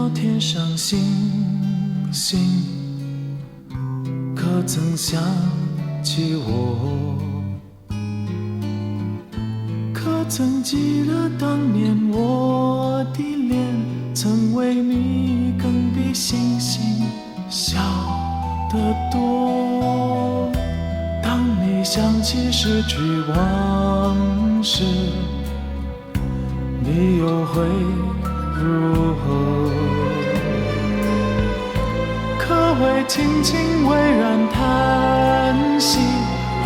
到天上星星，可曾想起我？可曾记得当年我的脸曾为你更比星星小得多？当你想起失去往事，你又会如何？可会轻轻微然叹息，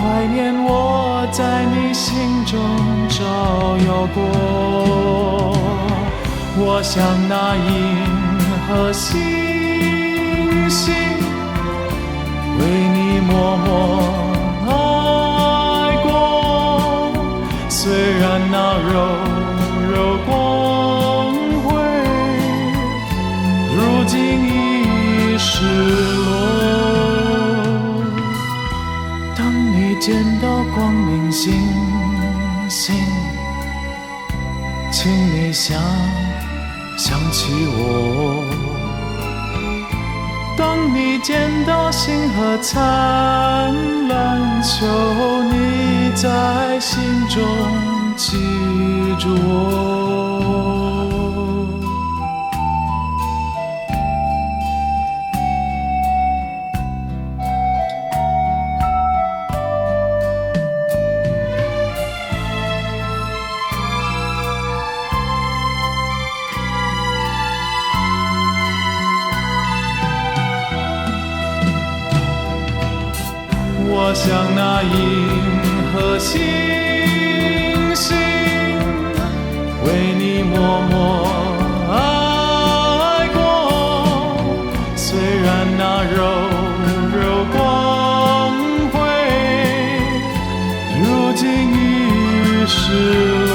怀念我在你心中照耀过？我像那银河星星，为你默默爱过。虽然那柔柔光辉如今已失落，当你见到光明星星，请你想起我。当你见到星河灿烂，求你在心中记住我。我像那银河星星，为你默默爱过。虽然那柔柔光辉如今已失落，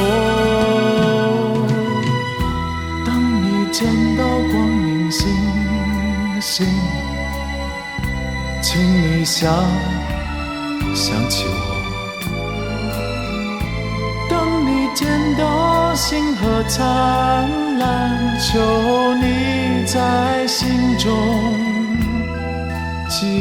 当你见到光明星星，请你想起我。当你见到星河灿烂，求你在心中记